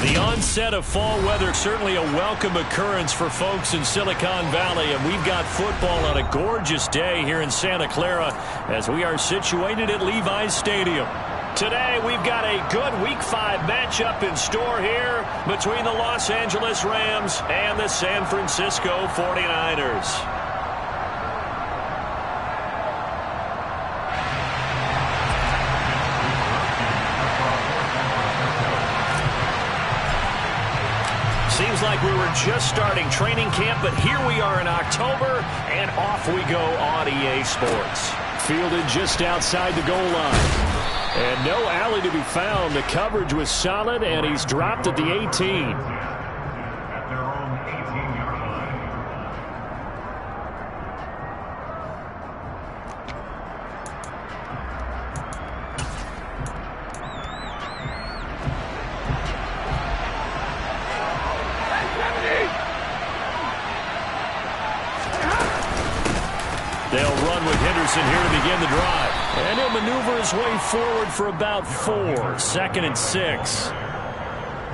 The onset of fall weather, certainly a welcome occurrence for folks in Silicon Valley, and we've got football on a gorgeous day here in Santa Clara as we are situated at Levi's Stadium. Today, we've got a good Week 5 matchup in store here between the Los Angeles Rams and the San Francisco 49ers. Seems like we were just starting training camp, but here we are in October, and off we go on EA Sports. Fielded just outside the goal line. And no alley to be found. The coverage was solid, and he's dropped at the 18. They'll run with Henderson here to begin the drive. And he'll maneuver his way forward for about 4. 2nd and 6.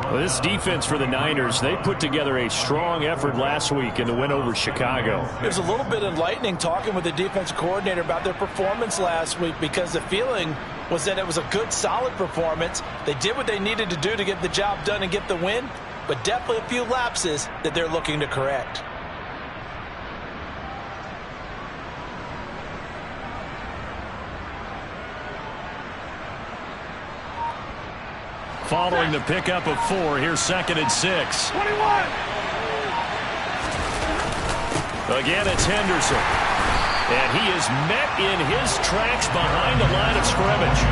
Well, this defense for the Niners, they put together a strong effort last week in the win over Chicago. It was a little bit enlightening talking with the defensive coordinator about their performance last week, because the feeling was that it was a good, solid performance. They did what they needed to do to get the job done and get the win, but definitely a few lapses that they're looking to correct. Following the pickup of 4, here's 2nd and 6. 21. Again, it's Henderson. And he is met in his tracks behind the line of scrimmage.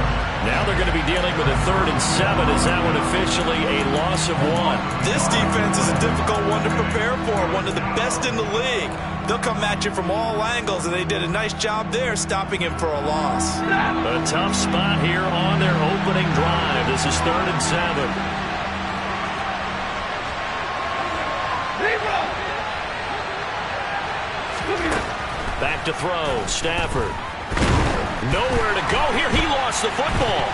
Now they're going to be dealing with a 3rd and 7. Is that one officially a loss of 1? This defense is a difficult one to prepare for, one of the best in the league. They'll come at you from all angles, and they did a nice job there stopping him for a loss. A tough spot here on their opening drive. This is 3rd and 7. Back to throw. Stafford. Nowhere to go here. He lost the football.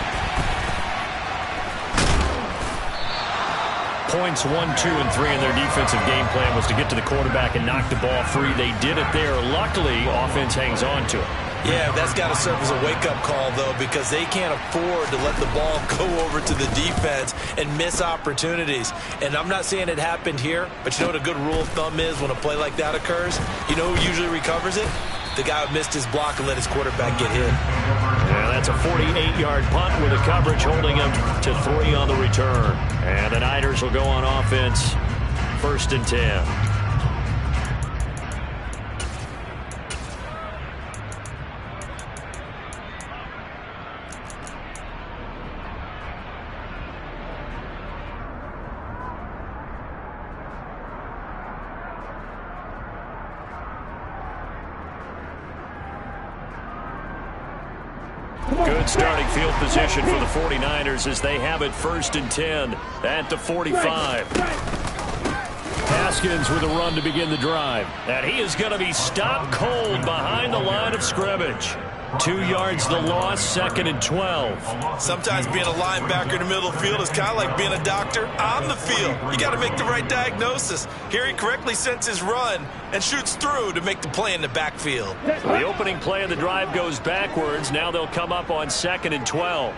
Points 1, 2, and 3 in their defensive game plan was to get to the quarterback and knock the ball free. They did it there. Luckily, offense hangs on to it. Yeah, that's got to serve as a wake-up call, though, because they can't afford to let the ball go over to the defense and miss opportunities. And I'm not saying it happened here, but you know what a good rule of thumb is when a play like that occurs? You know who usually recovers it? The guy who missed his block and let his quarterback get hit. Yeah, that's a 48-yard punt with the coverage holding him to 3 on the return. And the Niners will go on offense, 1st and 10. Good starting field position for the 49ers as they have it 1st and 10 at the 45. Haskins with a run to begin the drive. And he is going to be stopped cold behind the line of scrimmage. 2 yards the loss, 2nd and 12. Sometimes being a linebacker in the middle of the field is kind of like being a doctor on the field. You got to make the right diagnosis. Here he correctly sets his run and shoots through to make the play in the backfield. So the opening play of the drive goes backwards. Now they'll come up on 2nd and 12.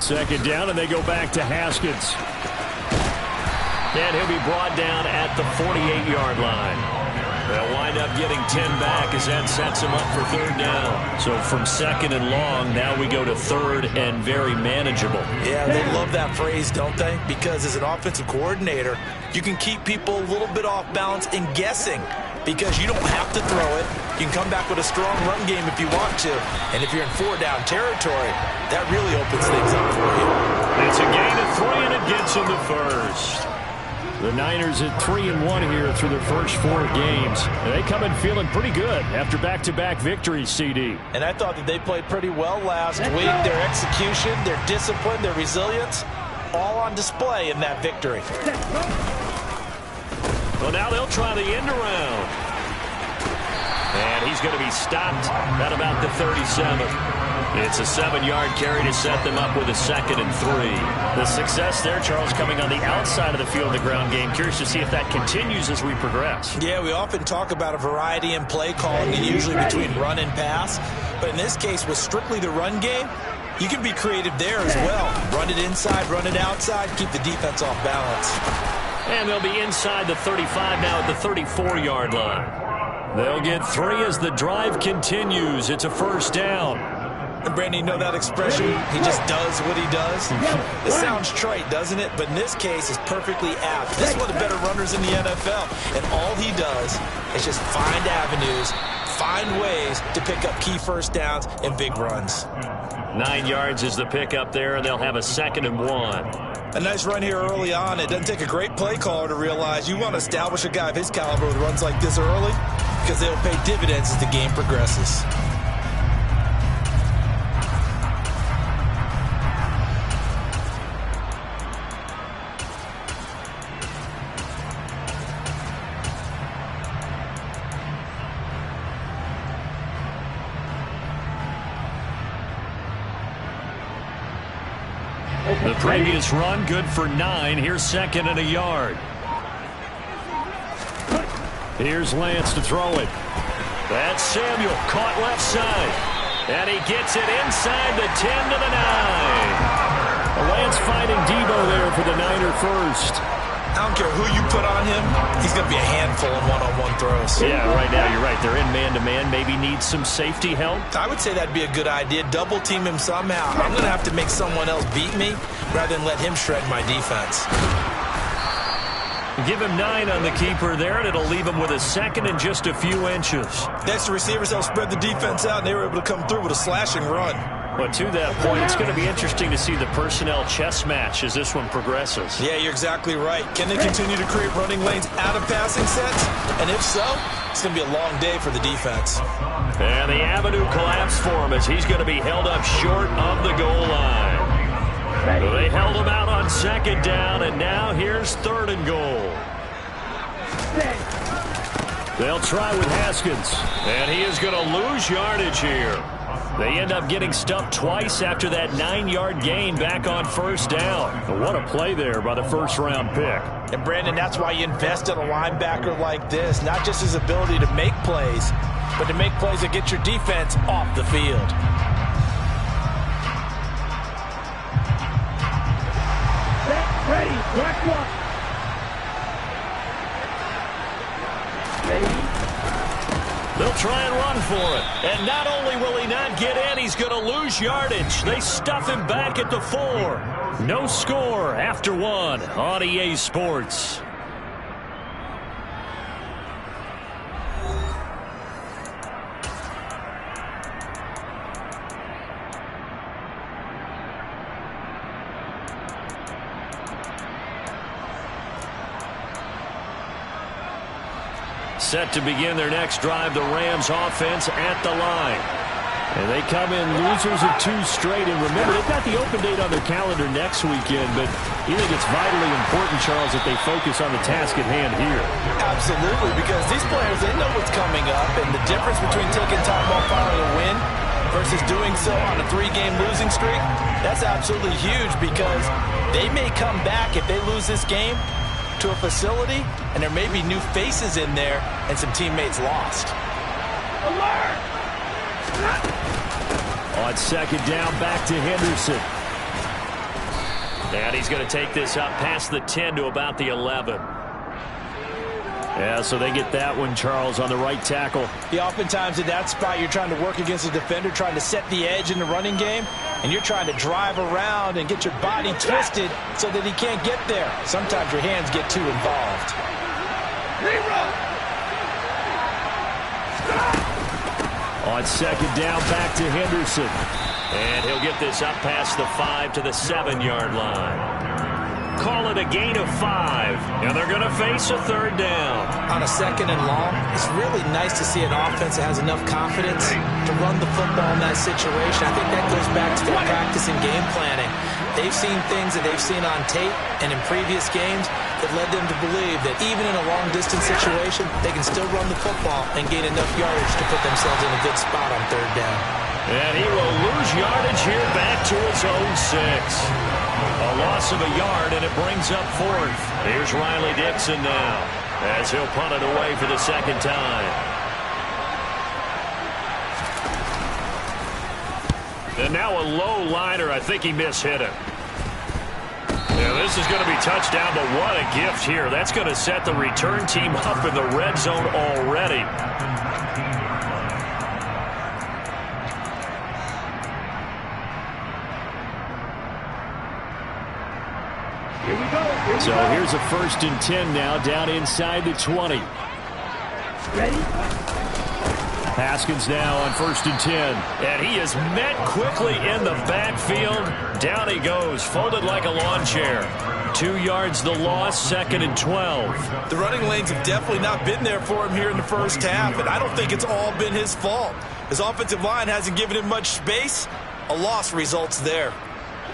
2nd down, and they go back to Haskins. And he'll be brought down at the 48-yard line. They'll wind up getting 10 back as that sets him up for 3rd down. So from 2nd and long, now we go to 3rd and very manageable. Yeah, they love that phrase, don't they? Because as an offensive coordinator, you can keep people a little bit off balance and guessing, because you don't have to throw it. You can come back with a strong run game if you want to. And if you're in 4-down territory, that really opens things up for you. It's a gain of 3, and it gets them the 1st. The Niners at 3-1 here through their first 4 games. They come in feeling pretty good after back-to-back victories, CD. And I thought that they played pretty well last week. Their execution, their discipline, their resilience, all on display in that victory. Well, now they'll try the end around. And he's going to be stopped at about the 37. It's a 7-yard carry to set them up with a 2nd and 3. The success there, Charles, coming on the outside of the field of the ground game. Curious to see if that continues as we progress. Yeah, we often talk about a variety in play calling, and usually between run and pass. But in this case, with strictly the run game, you can be creative there as well. Run it inside, run it outside, keep the defense off balance. And they'll be inside the 35 now at the 34-yard line. They'll get 3 as the drive continues. It's a 1st down. And Brandon, you know that expression? He just does what he does. It sounds trite, doesn't it? But in this case, it's perfectly apt. This is one of the better runners in the NFL. And all he does is just find avenues, find ways to pick up key 1st downs and big runs. 9 yards is the pickup there, and they'll have a 2nd and 1. A nice run here early on. It doesn't take a great play caller to realize you want to establish a guy of his caliber with runs like this early because they'll pay dividends as the game progresses. The previous run, good for 9. Here's 2nd and a yard. Here's Lance to throw it. That's Samuel, caught left side. And he gets it inside the 10 to the 9. Lance finding Debo there for the Niner first. I don't care who you put on him, he's going to be a handful in one-on-one throws. Yeah, right now you're right. They're in man-to-man. Maybe needs some safety help. I would say that'd be a good idea. Double team him somehow. I'm going to have to make someone else beat me rather than let him shred my defense. Give him 9 on the keeper there, and it'll leave him with a 2nd and just a few inches. Next, the receivers help spread the defense out, and they were able to come through with a slashing run. But to that point, it's going to be interesting to see the personnel chess match as this one progresses. Yeah, you're exactly right. Can they continue to create running lanes out of passing sets? And if so, it's going to be a long day for the defense. And the avenue collapsed for him as he's going to be held up short of the goal line. They held him out on 2nd down, and now here's 3rd and goal. They'll try with Haskins, and he is going to lose yardage here. They end up getting stuffed twice after that 9-yard gain back on 1st down. What a play there by the 1st-round pick. And, Brandon, that's why you invest in a linebacker like this. Not just his ability to make plays, but to make plays that get your defense off the field. Ready, black one. They'll try and run for it. And not only will he not get in, he's going to lose yardage. They stuff him back at the 4. No score after 1 on EA Sports. Set to begin their next drive, the Rams offense at the line. And they come in losers of 2 straight. And remember, they've got the open date on their calendar next weekend, but you think it's vitally important, Charles, that they focus on the task at hand here. Absolutely, because these players, they know what's coming up, and the difference between taking time off following a win versus doing so on a 3-game losing streak, that's absolutely huge because they may come back if they lose this game to a facility, and there may be new faces in there and some teammates lost. Alert! On 2nd down, back to Henderson. And he's going to take this up past the 10 to about the 11. Yeah, so they get that one, Charles, on the right tackle. Yeah, oftentimes in that spot, you're trying to work against a defender, trying to set the edge in the running game, and you're trying to drive around and get your body twisted so that he can't get there. Sometimes your hands get too involved. On 2nd down, back to Henderson. And he'll get this up past the 5 to the 7-yard line. Call it a gain of 5, and they're going to face a 3rd down. On a 2nd and long, it's really nice to see an offense that has enough confidence to run the football in that situation. I think that goes back to their practice and game planning. They've seen things that they've seen on tape and in previous games that led them to believe that even in a long-distance situation, they can still run the football and gain enough yardage to put themselves in a good spot on 3rd down. And he will lose yardage here back to his own 6. A loss of a yard, and it brings up 4th. Here's Riley Dixon now as he'll punt it away for the second time. And now a low liner. I think he mishit it. Yeah, this is going to be touchdown, but what a gift here. That's going to set the return team up in the red zone already. Here we go. So here's a 1st and 10 now, down inside the 20. Ready? Haskins now on 1st and 10. And he is met quickly in the backfield. Down he goes, folded like a lawn chair. 2 yards the loss, 2nd and 12. The running lanes have definitely not been there for him here in the first half, and I don't think it's all been his fault. His offensive line hasn't given him much space. A loss results there.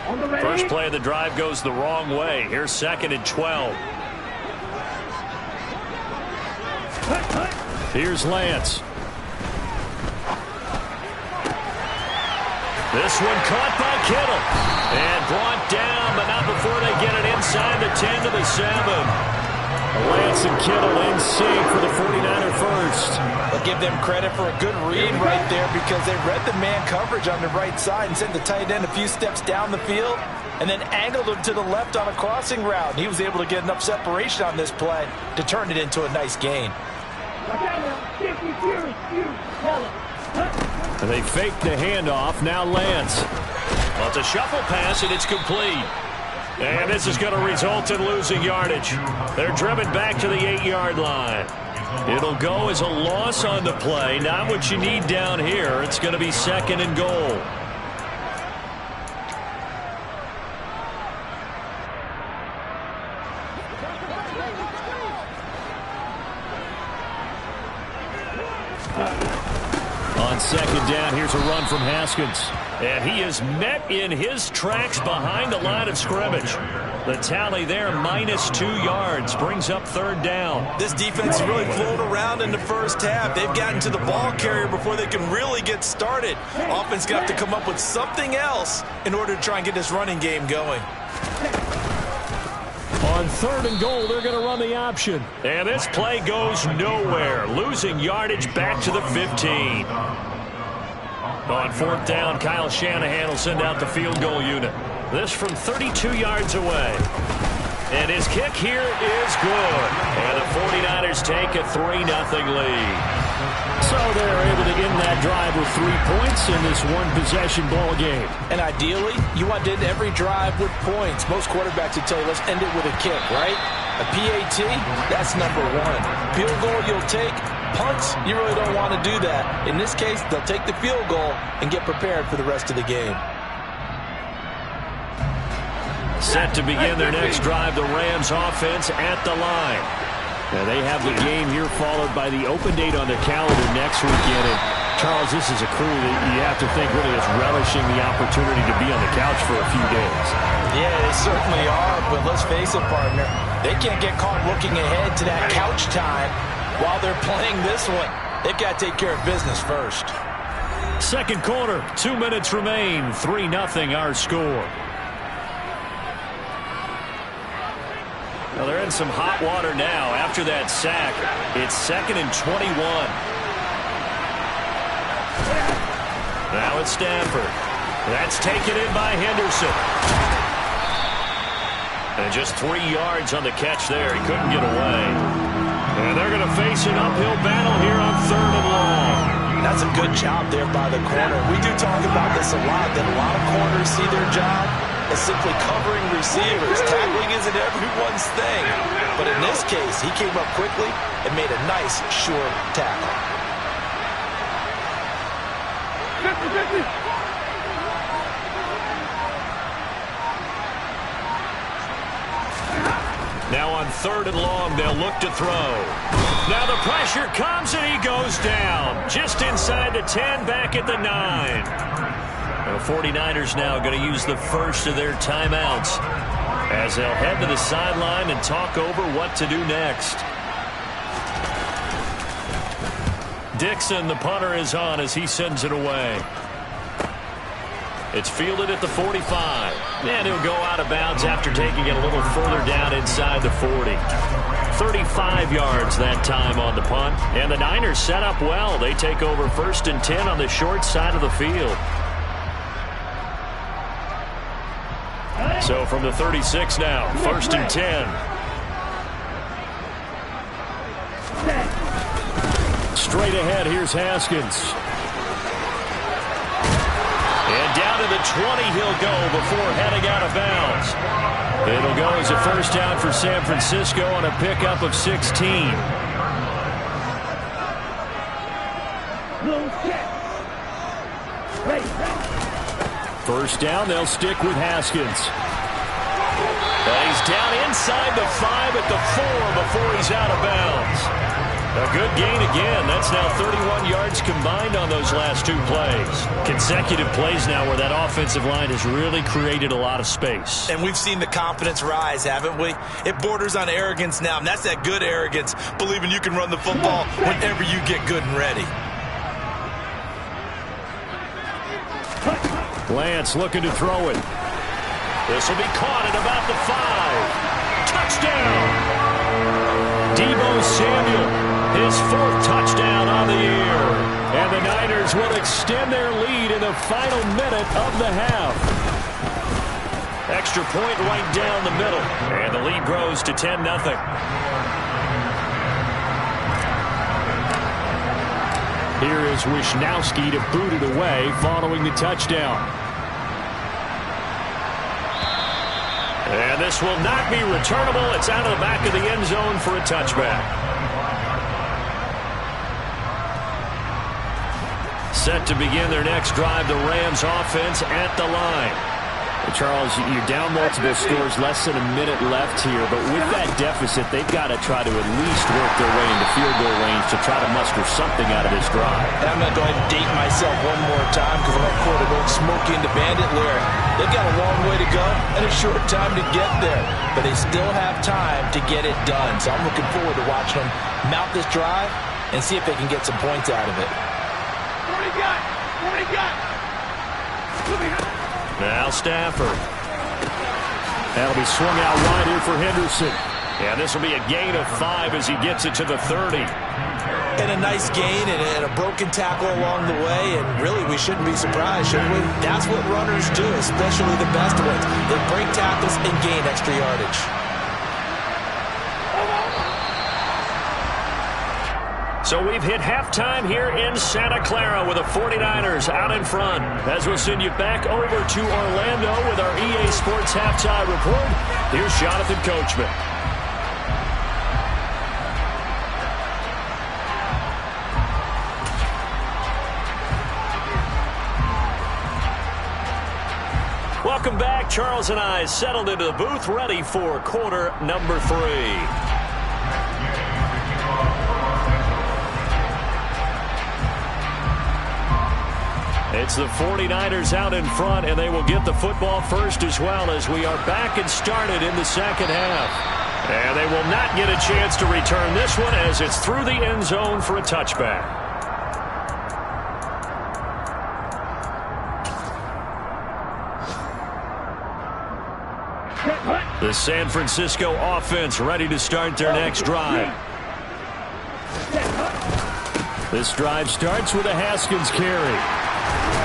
On the ready. First play of the drive goes the wrong way. Here's 2nd and 12. Here's Lance. This one caught by Kittle. And brought down, but not before they get it inside the 10 to the 7. Lance and Kittle in sync for the 49er first. I'll give them credit for a good read right there because they read the man coverage on the right side and sent the tight end a few steps down the field and then angled him to the left on a crossing route. And he was able to get enough separation on this play to turn it into a nice gain. And they fake the handoff. Now Lance. Well, it's a shuffle pass, and it's complete. And this is going to result in losing yardage. They're driven back to the 8-yard line. It'll go as a loss on the play. Not what you need down here. It's going to be 2nd and goal. On 2nd down, here's a run from Haskins. And he is met in his tracks behind the line of scrimmage. The tally there, -2 yards, brings up 3rd down. This defense has really flown around in the first half. They've gotten to the ball carrier before they can really get started. Offense got to come up with something else in order to try and get this running game going. On 3rd and goal, they're going to run the option. And this play goes nowhere. Losing yardage back to the 15. On 4th down, Kyle Shanahan will send out the field goal unit. This from 32 yards away. And his kick here is good. And the 49ers take a 3-0 lead. So they're able to end that drive with 3 points in this one-possession ball game. And ideally, you want to end every drive with points. Most quarterbacks would tell you, let's end it with a kick, right? A PAT, that's number 1. Field goal you'll take. Punts, you really don't want to do that. In this case, they'll take the field goal and get prepared for the rest of the game. Set to begin their next drive, the Rams offense at the line. Now they have the game here followed by the open date on their calendar next weekend. And Charles, this is a crew that you have to think really is relishing the opportunity to be on the couch for a few days. Yeah, they certainly are, but let's face it, partner. They can't get caught looking ahead to that couch time while they're playing this one. They've got to take care of business first. 2nd quarter, 2 minutes remain. 3-0 our score. Well, they're in some hot water now after that sack. It's 2nd and 21. Now it's Stafford. That's taken in by Henderson. And just 3 yards on the catch there. He couldn't get away. And they're going to face an uphill battle here on 3rd and long. That's a good job there by the corner. We do talk about this a lot, that a lot of corners see their job as simply covering receivers. Tackling isn't everyone's thing. But in this case, he came up quickly and made a nice, short tackle. Now on 3rd and long, they'll look to throw. Now the pressure comes and he goes down. Just inside the 10, back at the 9. The 49ers now going to use the first of their timeouts as they'll head to the sideline and talk over what to do next. Dixon, the punter, is on as he sends it away. It's fielded at the 45. And he'll go out of bounds after taking it a little further down inside the 40. 35 yards that time on the punt. And the Niners set up well. They take over 1st and 10 on the short side of the field. So from the 36 now, 1st and 10. Straight ahead, here's Haskins. And down to the 20 he'll go before heading out of bounds. It'll go as a first down for San Francisco on a pickup of 16. First down, they'll stick with Haskins. And he's down inside the 5 at the 4 before he's out of bounds. A good gain again. That's now 31 yards combined on those last 2 plays. Consecutive plays now where that offensive line has really created a lot of space. And we've seen the confidence rise, haven't we? It borders on arrogance now, and that's that good arrogance, believing you can run the football whenever you get good and ready. Lance looking to throw it. This will be caught at about the 5. Touchdown! Deebo Samuel. His 4th touchdown on the year. And the Niners will extend their lead in the final minute of the half. Extra point right down the middle. And the lead grows to 10-0. Here is Wisnowski to boot it away following the touchdown. And this will not be returnable. It's out of the back of the end zone for a touchback. Set to begin their next drive, the Rams offense at the line. Charles, you're down multiple scores, less than a minute left here, but with that deficit, they've got to try to at least work their way into field goal range to try to muster something out of this drive. I'm going to go ahead and date myself one more time because I'm going to go smoke into Bandit lyric. They've got a long way to go and a short time to get there, but they still have time to get it done. So I'm looking forward to watching them mount this drive and see if they can get some points out of it. Now Stafford. That'll be swung out wide here for Henderson. And this will be a gain of 5 as he gets it to the 30. And a nice gain and a broken tackle along the way, and really we shouldn't be surprised, should we? That's what runners do, especially the best ones. They break tackles and gain extra yardage. So we've hit halftime here in Santa Clara with the 49ers out in front. As we'll send you back over to Orlando with our EA Sports Halftime Report, here's Jonathan Coachman. Welcome back. Charles and I settled into the booth, ready for quarter number 3. It's the 49ers out in front, and they will get the football first as well as we are back and started in the second half. And they will not get a chance to return this one as it's through the end zone for a touchback. The San Francisco offense ready to start their next drive. This drive starts with a Haskins carry.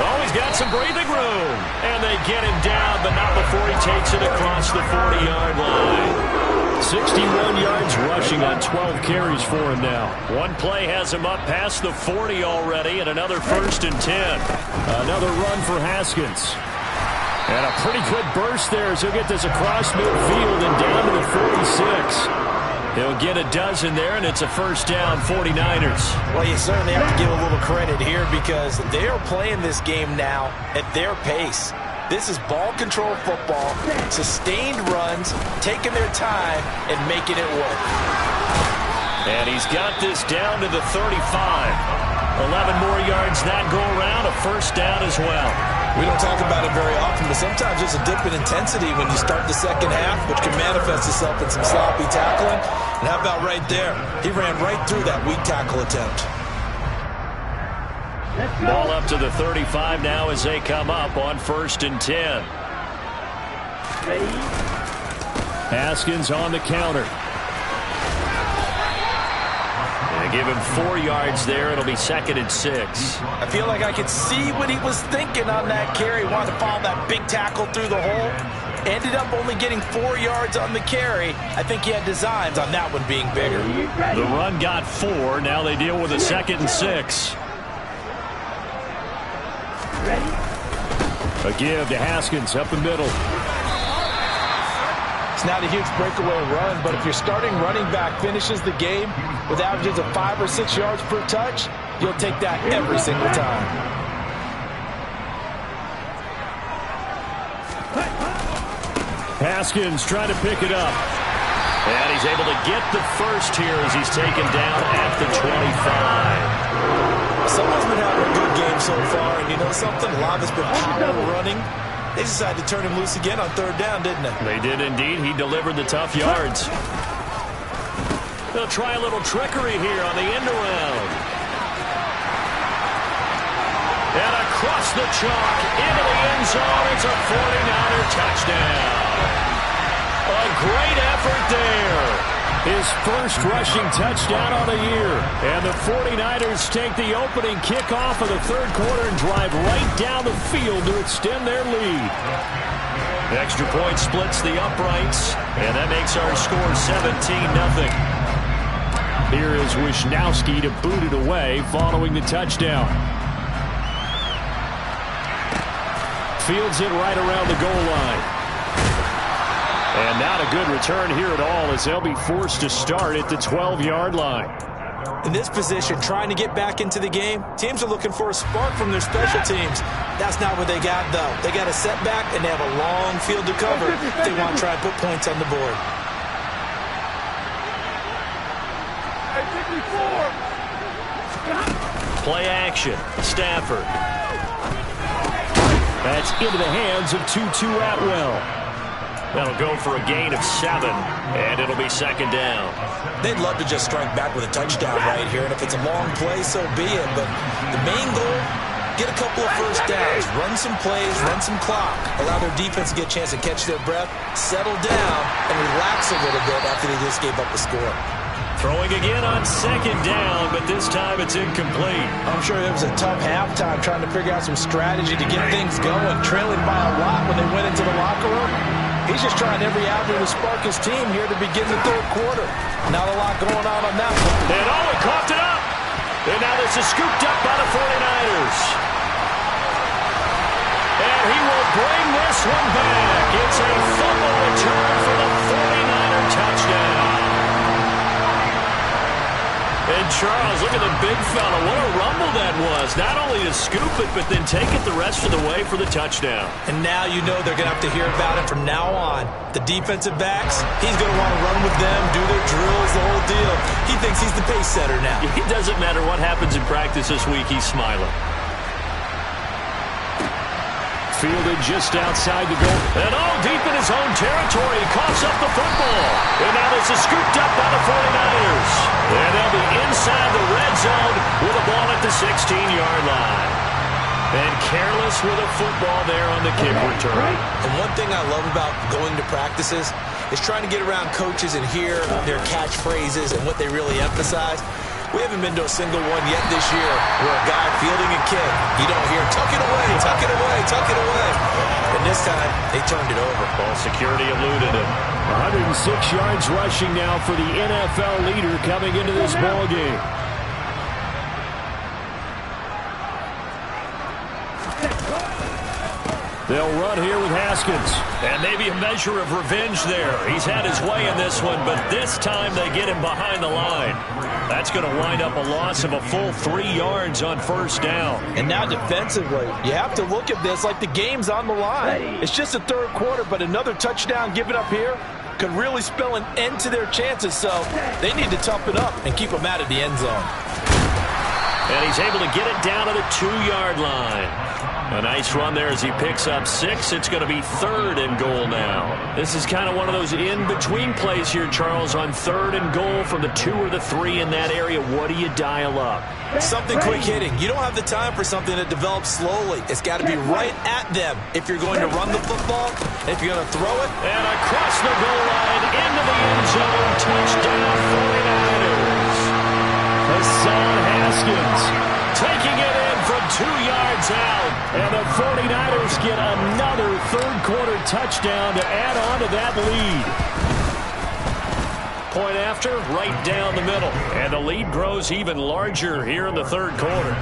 Oh, he's got some breathing room. And they get him down, but not before he takes it across the 40-yard line. 61 yards rushing on 12 carries for him now. One play has him up past the 40 already, and another 1st and 10. Another run for Haskins. And a pretty good burst there as he'll get this across midfield and down to the 46. He'll get a dozen there, and it's a first down, 49ers. Well, you certainly have to give a little credit here because they are playing this game now at their pace. This is ball control football, sustained runs, taking their time, and making it work. And he's got this down to the 35. 11 more yards that go around, a first down as well. We don't talk about it very often, but sometimes there's a dip in intensity when you start the second half, which can manifest itself in some sloppy tackling. And how about right there? He ran right through that weak tackle attempt. Let's go. Ball up to the 35 now as they come up on 1st and 10. Ready. Haskins on the counter. They give him 4 yards there. It'll be 2nd and 6. I feel like I could see what he was thinking on that carry. Wanted to follow that big tackle through the hole. Ended up only getting 4 yards on the carry. I think he had designs on that one being bigger. The run got 4. Now they deal with a 2nd and 6. Ready. A give to Haskins up the middle. It's not a huge breakaway run, but if your starting running back finishes the game with averages of 5 or 6 yards per touch, you'll take that every single time. Haskins trying to pick it up. And he's able to get the first here as he's taken down at the 25. Someone's been having a good game so far, and you know something? A lot of it's been power running. They decided to turn him loose again on 3rd down, didn't they? They did indeed. He delivered the tough yards. They'll try a little trickery here on the end around. And across the chalk into the end zone. It's a 49er touchdown. A great effort there. His first rushing touchdown on the year. And the 49ers take the opening kickoff of the 3rd quarter and drive right down the field to extend their lead. The extra point splits the uprights, and that makes our score 17-0. Here is Wisnowski to boot it away following the touchdown. Fields it right around the goal line. And not a good return here at all as they'll be forced to start at the 12-yard line. In this position, trying to get back into the game, teams are looking for a spark from their special teams. That's not what they got, though. They got a setback, and they have a long field to cover if they want to try and put points on the board. Play action. Stafford. That's into the hands of Tutu Atwell. That'll go for a gain of 7, and it'll be 2nd down. They'd love to just strike back with a touchdown right here, and if it's a long play, so be it. But the main goal, get a couple of first downs, run some plays, run some clock, allow their defense to get a chance to catch their breath, settle down, and relax a little bit after they just gave up the score. Throwing again on 2nd down, but this time it's incomplete. I'm sure it was a tough halftime trying to figure out some strategy to get things going, trailing by a lot when they went into the locker room. He's just trying every avenue to spark his team here to begin the 3rd quarter. Not a lot going on that one. And he coughed it up. And now this is scooped up by the 49ers. And he will bring this one back. It's a fumble return for the 49er touchdown. And Charles, look at the big fella. What a rumble that was. Not only to scoop it, but then take it the rest of the way for the touchdown. And now you know they're going to have to hear about it from now on. The defensive backs, he's going to want to run with them, do their drills, the whole deal. He thinks he's the pace setter now. It doesn't matter what happens in practice this week. He's smiling. Fielded just outside the goal. And deep in his own territory. He coughs up the football. And now this is scooped up by the 49ers. And they'll be inside the red zone with a ball at the 16-yard line. And careless with a football there on the kick return. And one thing I love about going to practices is trying to get around coaches and hear their catchphrases and what they really emphasize. We haven't been to a single one yet this year where a guy fielding a kick, you don't hear, tuck it away, tuck it away, tuck it away. And this time, they turned it over. Ball security eluded him. 106 yards rushing now for the NFL leader coming into this ball game. They'll run here with Haskins. And maybe a measure of revenge there. He's had his way in this one, but this time they get him behind the line. That's going to wind up a loss of a full 3 yards on 1st down. And now defensively, you have to look at this like the game's on the line. It's just the 3rd quarter, but another touchdown given up here could really spell an end to their chances. So they need to tough it up and keep them out of the end zone. And he's able to get it down to the 2-yard line. A nice run there as he picks up 6. It's going to be 3rd and goal now. This is kind of one of those in-between plays here, Charles, on 3rd and goal from the 2 or the 3 in that area. What do you dial up? Something quick hitting. You don't have the time for something that develops slowly. It's got to be right at them if you're going to run the football, and if you're going to throw it. And across the goal line, into the end zone, touchdown 49ers. Hassan Haskins taking it in from 2 yards out. And the 49ers get another 3rd quarter touchdown to add on to that lead. Point after, right down the middle. And the lead grows even larger here in the 3rd quarter.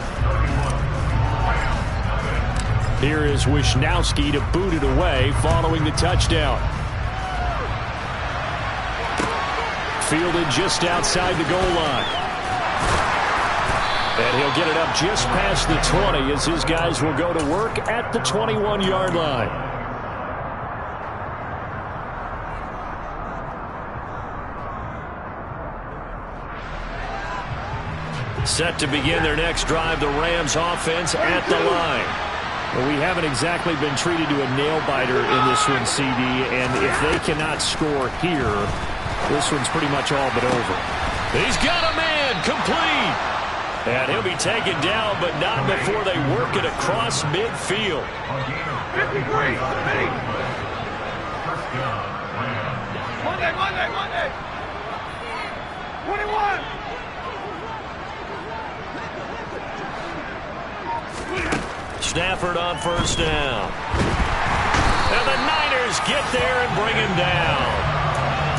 Here is Wisnowski to boot it away following the touchdown. Fielded just outside the goal line. And he'll get it up just past the 20 as his guys will go to work at the 21-yard line. Set to begin their next drive, the Rams offense at the line. Well, we haven't exactly been treated to a nail-biter in this one, CD, and if they cannot score here, this one's pretty much all but over. He's got a man, complete. And he'll be taken down, but not before they work it across midfield. 53, ready. Monday. 21. Stafford on 1st down. And the Niners get there and bring him down.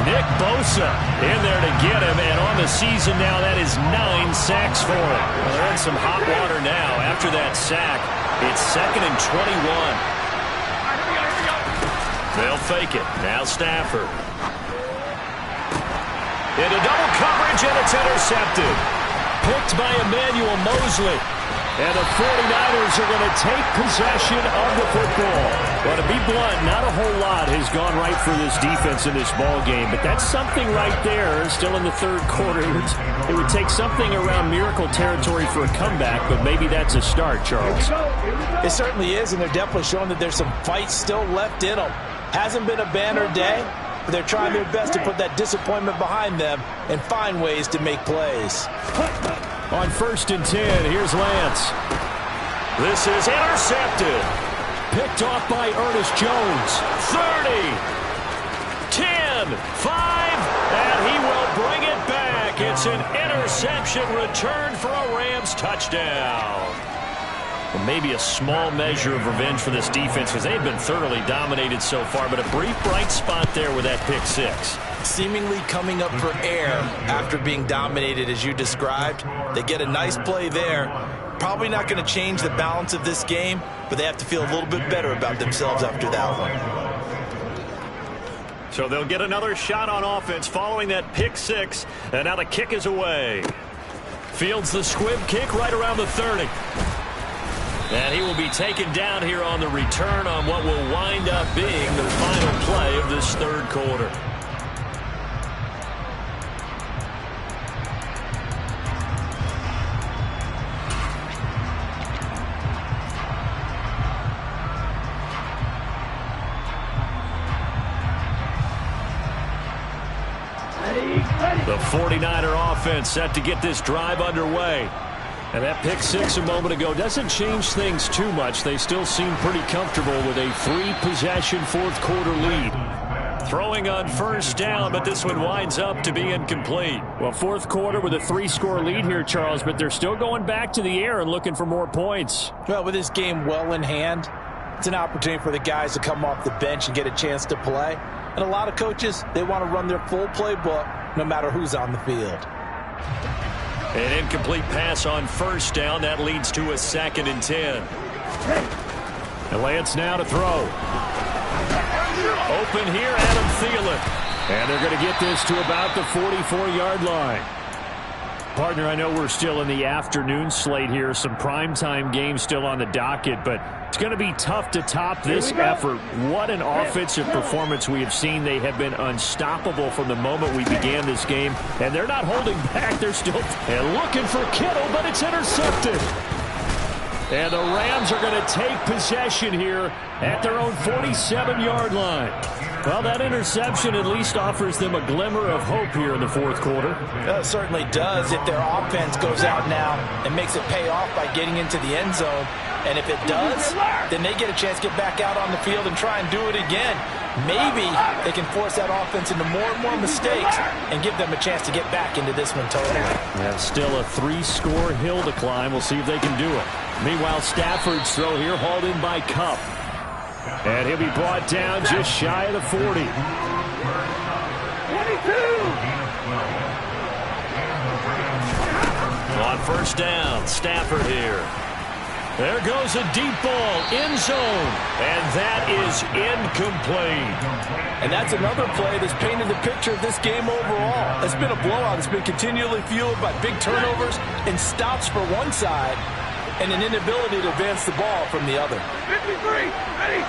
Nick Bosa in there to get him, and on the season now, that is 9 sacks for him. Well, they're in some hot water now. After that sack, it's 2nd and 21. They'll fake it. Now Stafford. Into double coverage, and it's intercepted. Picked by Emmanuel Mosley. And the 49ers are going to take possession of the football. Well, to be blunt, not a whole lot has gone right for this defense in this ball game, but that's something right there. Still in the 3rd quarter. It would take something around miracle territory for a comeback, but maybe that's a start, Charles. It certainly is, and they're definitely showing that there's some fight still left in them. Hasn't been a banner day, but they're trying their best to put that disappointment behind them and find ways to make plays. On 1st and 10, here's Lance. This is intercepted. Picked off by Ernest Jones. 30, 10, 5, and he will bring it back. It's an interception return for a Rams touchdown. Well, maybe a small measure of revenge for this defense because they've been thoroughly dominated so far, but a brief bright spot there with that pick 6. Seemingly coming up for air after being dominated as you described. They get a nice play there. Probably not going to change the balance of this game, but they have to feel a little bit better about themselves after that one. So they'll get another shot on offense following that pick 6, and now the kick is away. Fields the squib kick right around the 30. And he will be taken down here on the return on what will wind up being the final play of this 3rd quarter. The 49er offense set to get this drive underway. And that pick 6 a moment ago doesn't change things too much. They still seem pretty comfortable with a 3-possession 4th quarter lead. Throwing on 1st down, but this one winds up to be incomplete. Well, 4th quarter with a 3-score lead here, Charles, but they're still going back to the air and looking for more points. Well, with this game well in hand, it's an opportunity for the guys to come off the bench and get a chance to play. And a lot of coaches, they want to run their full playbook no matter who's on the field. An incomplete pass on 1st down. That leads to a 2nd and 10. And Lance now to throw. Open here, Adam Thielen. And they're going to get this to about the 44-yard line. Partner, I know we're still in the afternoon slate here. Some primetime games still on the docket, but it's going to be tough to top this effort. What an offensive performance we have seen. They have been unstoppable from the moment we began this game, and they're not holding back. They're still and looking for Kittle, but it's intercepted. And the Rams are going to take possession here at their own 47-yard line. Well, that interception at least offers them a glimmer of hope here in the fourth quarter. It certainly does if their offense goes out now and makes it pay off by getting into the end zone. And if it does, then they get a chance to get back out on the field and try and do it again. Maybe they can force that offense into more and more mistakes and give them a chance to get back into this one totally. And still a 3-score hill to climb. We'll see if they can do it. Meanwhile, Stafford's throw here hauled in by Kupp. And he'll be brought down just shy of the 40. 22! On first down, Stafford here. There goes a deep ball, end zone, and that is incomplete. And that's another play that's painted the picture of this game overall. It's been a blowout. It's been continually fueled by big turnovers and stops for one side and an inability to advance the ball from the other. 53! Ready!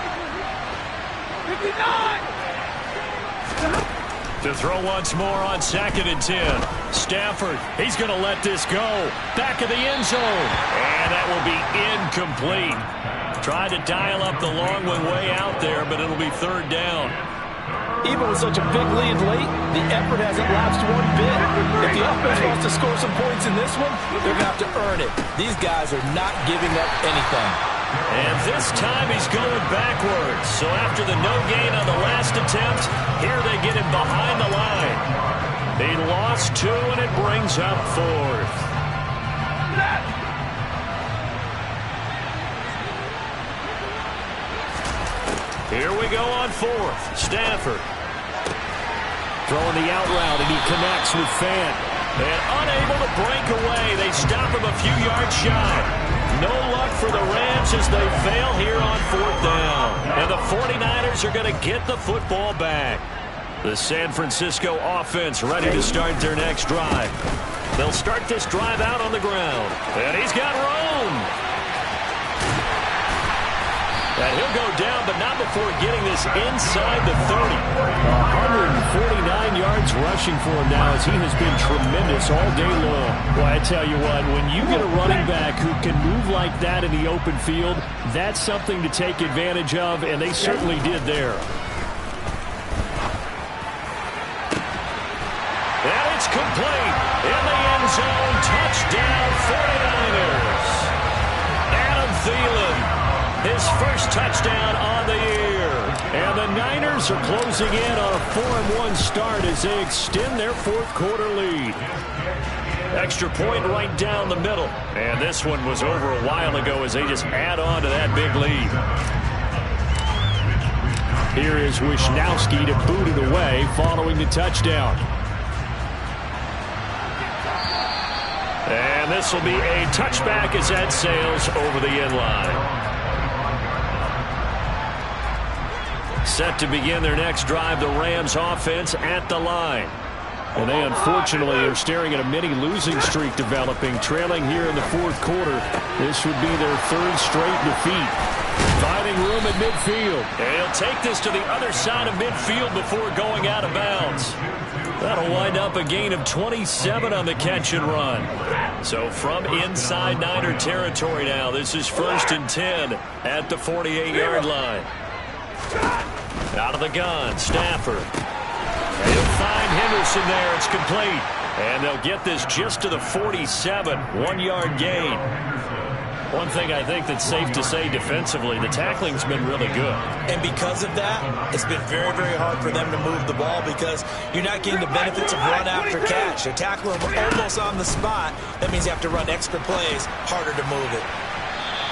59! To throw once more on 2nd and 10. Stafford, he's going to let this go. Back of the end zone. And that will be incomplete. Tried to dial up the long one way out there, but it'll be 3rd down. Even with such a big lead late, the effort hasn't lapsed one bit. If the offense wants to score some points in this one, they're going to have to earn it. These guys are not giving up anything. And this time he's going backwards. So after the no gain on the last attempt, here they get him behind the line. They lost 2, and it brings up 4th. Here we go on 4th. Stafford throwing the out route, and he connects with Fant. And unable to break away. They stop him a few yards shy. No luck for the Rams as they fail here on 4th down. And the 49ers are going to get the football back. The San Francisco offense ready to start their next drive. They'll start this drive out on the ground. And he's got room. And he'll go down, but not before getting this inside the 30. 149 yards rushing for him now as he has been tremendous all day long. Well, I tell you what, when you get a running back who can move like that in the open field, that's something to take advantage of, and they certainly did there. And it's complete. In the end zone, touchdown 49ers. Adam Thielen. His first touchdown on the year. And the Niners are closing in on a 4-1 start as they extend their 4th quarter lead. Extra point right down the middle. And this one was over a while ago as they just add on to that big lead. Here is Wisnowski to boot it away following the touchdown. And this will be a touchback as that sails over the end line. Set to begin their next drive, the Rams offense at the line. And they unfortunately are staring at a mini losing streak developing, trailing here in the 4th quarter. This would be their 3rd straight defeat. Finding room at midfield. And he'll take this to the other side of midfield before going out of bounds. That'll wind up a gain of 27 on the catch and run. So from inside Niner territory now, this is 1st and 10 at the 48-yard line. Out of the gun, Stafford. He'll find Henderson there. It's complete. And they'll get this just to the 47. 1-yard gain. One thing I think that's safe to say defensively, the tackling's been really good. And because of that, it's been very, very hard for them to move the ball because you're not getting the benefits of run after catch. They tackle them almost on the spot. That means you have to run extra plays, harder to move it.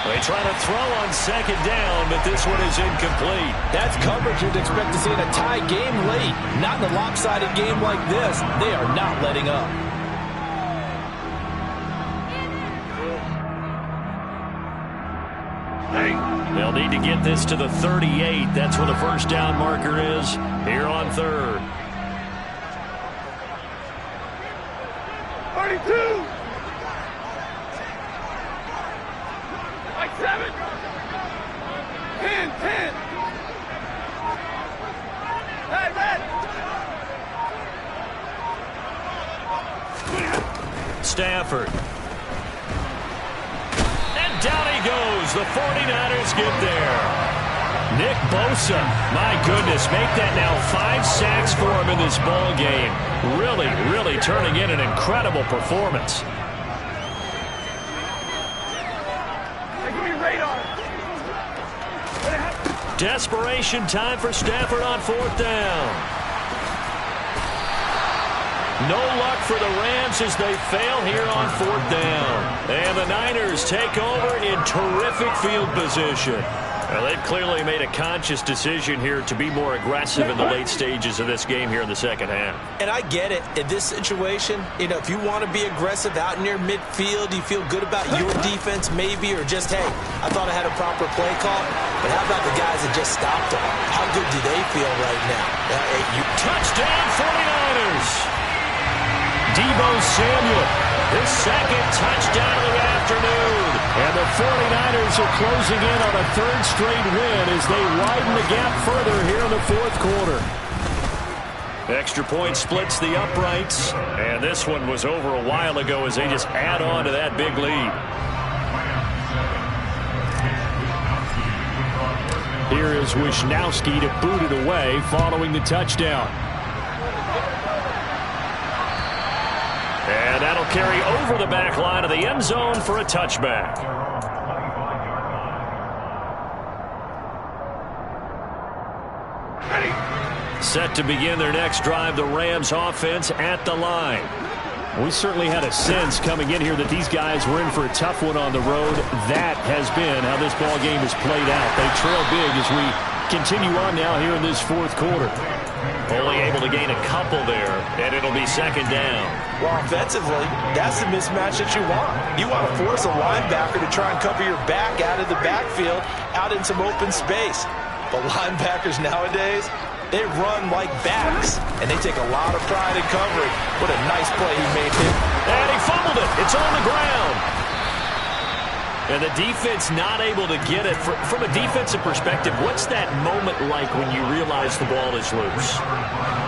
They try to throw on 2nd down, but this one is incomplete. That's coverage you'd expect to see in a tie game late. Not in a lopsided game like this. They are not letting up. They'll need to get this to the 38. That's where the first down marker is here on 3rd. 32! Like 7! 10! Red! Stafford. And down he goes. the 49ers get there. Nick Bosa, my goodness, make that now 5 sacks for him in this ball game. Really, really turning in an incredible performance. Give me radar. Desperation time for Stafford on 4th down. No luck for the Rams as they fail here on 4th down. And the Niners take over in terrific field position. Well, they've clearly made a conscious decision here to be more aggressive in the late stages of this game here in the second half. And I get it. In this situation, you know, if you want to be aggressive out near midfield, you feel good about your defense maybe, or just, hey, I thought I had a proper play call. But how about the guys that just stopped them? How good do they feel right now? Touchdown 49ers! Deebo Samuel, his second touchdown of the afternoon. And the 49ers are closing in on a 3rd straight win as they widen the gap further here in the 4th quarter. Extra point splits the uprights. And this one was over a while ago as they just add on to that big lead. Here is Wisnowski to boot it away following the touchdown. And that'll carry over the back line of the end zone for a touchback. Ready. Set to begin their next drive, the Rams offense at the line. We certainly had a sense coming in here that these guys were in for a tough one on the road. That has been how this ball game has played out. They trail big as we continue on now here in this 4th quarter. Only able to gain a couple there, and it'll be 2nd down. Well, offensively, that's the mismatch that you want. You want to force a linebacker to try and cover your back out of the backfield, out in some open space. But linebackers nowadays, they run like backs, and they take a lot of pride in covering. What a nice play he made here. And he fumbled it. It's on the ground. And the defense not able to get it. From a defensive perspective, what's that moment like when you realize the ball is loose?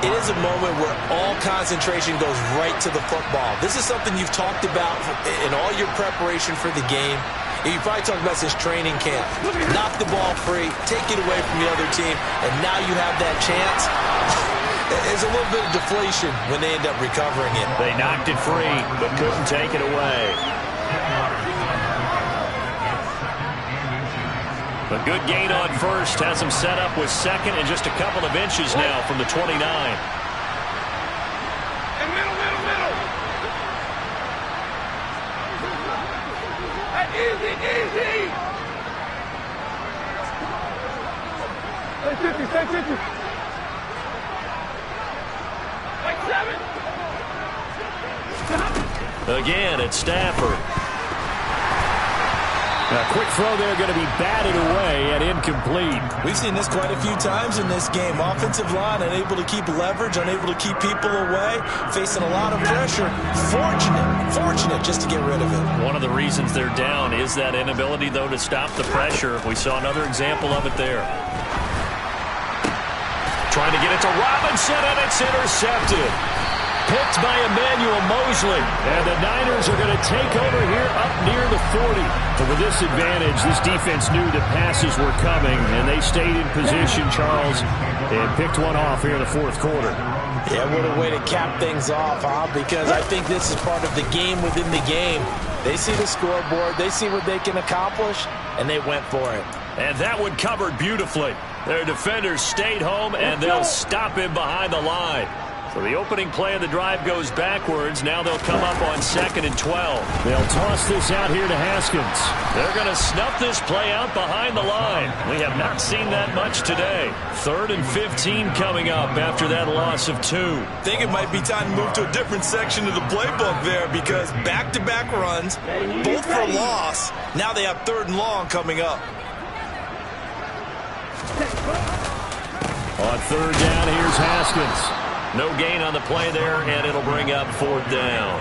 It is a moment where all concentration goes right to the football. This is something you've talked about in all your preparation for the game. You probably talked about this training camp. Knock the ball free, take it away from the other team, and now you have that chance. There's a little bit of deflation when they end up recovering it. They knocked it free, but couldn't take it away. A good gain on 1st has him set up with 2nd and just a couple of inches now from the 29. And middle. Easy. Stay 50. Like 7. Again, it's Stafford. A quick throw there going to be batted away and incomplete. We've seen this quite a few times in this game. Offensive line unable to keep leverage, unable to keep people away, facing a lot of pressure. Fortunate just to get rid of it. One of the reasons they're down is that inability, though, to stop the pressure. We saw another example of it there. Trying to get it to Robinson, and it's intercepted. Picked by Emmanuel Mosley. And the Niners are going to take over here up near the 40. But with this advantage, this defense knew that passes were coming, and they stayed in position, Charles, and picked one off here in the 4th quarter. Yeah, what a way to cap things off, huh? Because I think this is part of the game within the game. They see the scoreboard, they see what they can accomplish, and they went for it. And that one covered beautifully. Their defenders stayed home, and they'll stop him behind the line. So the opening play of the drive goes backwards. Now they'll come up on 2nd and 12. They'll toss this out here to Haskins. They're going to snuff this play out behind the line. We have not seen that much today. 3rd and 15 coming up after that loss of 2. I think it might be time to move to a different section of the playbook there, because back-to-back runs, both for loss. Now they have 3rd and long coming up. On 3rd down, here's Haskins. No gain on the play there, and it'll bring up 4th down.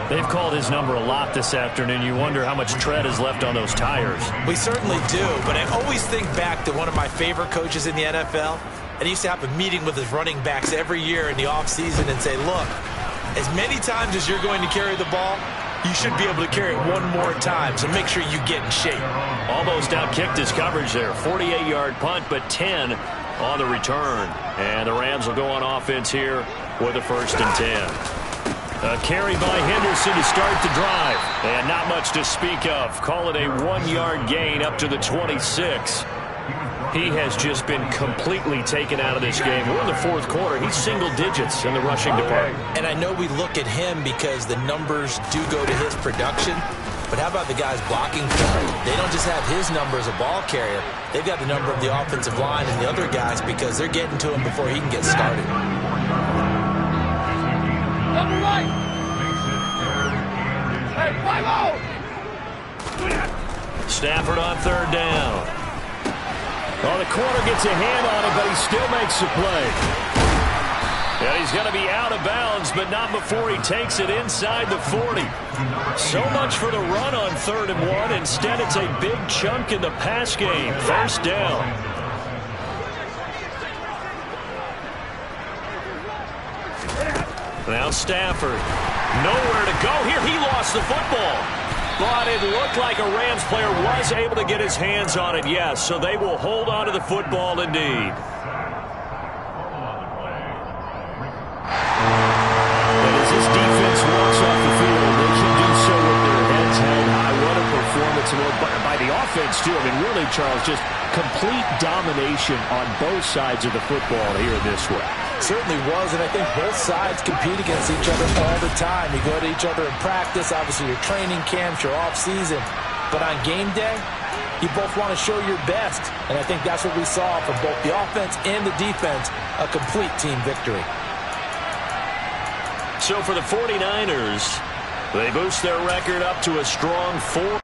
They've called his number a lot this afternoon. You wonder how much tread is left on those tires. We certainly do, but I always think back to one of my favorite coaches in the NFL, and he used to have a meeting with his running backs every year in the offseason and say, look, as many times as you're going to carry the ball, you should be able to carry it one more time, so make sure you get in shape. Almost outkicked his coverage there. 48-yard punt, but 10 on the return. And the Rams will go on offense here with a 1st and 10. A carry by Henderson to start the drive. And not much to speak of. Call it a 1-yard gain up to the 26. He has just been completely taken out of this game. We're in the 4th quarter. He's single digits in the rushing department. And I know we look at him because the numbers do go to his production. But how about the guys blocking for him? They don't just have his number as a ball carrier. They've got the number of the offensive line and the other guys because they're getting to him before he can get started. Number right. Hey, 5-0. Stafford on 3rd down. Oh, the corner gets a hand on it, but he still makes the play. And he's going to be out of bounds, but not before he takes it inside the 40. So much for the run on 3rd and 1. Instead, it's a big chunk in the pass game. 1st down. Now Stafford. Nowhere to go here. He lost the football. But it looked like a Rams player was able to get his hands on it, yes. So they will hold on to the football indeed. And as this defense walks off the field, they can do so with their heads held high. What a performance by the offense, too. I mean, really, Charles, just complete domination on both sides of the football here in this one. Certainly was, and I think both sides compete against each other all the time. You go to each other in practice, obviously your training camps, your off-season. But on game day, you both want to show your best. And I think that's what we saw from both the offense and the defense, a complete team victory. So for the 49ers, they boost their record up to a strong 4.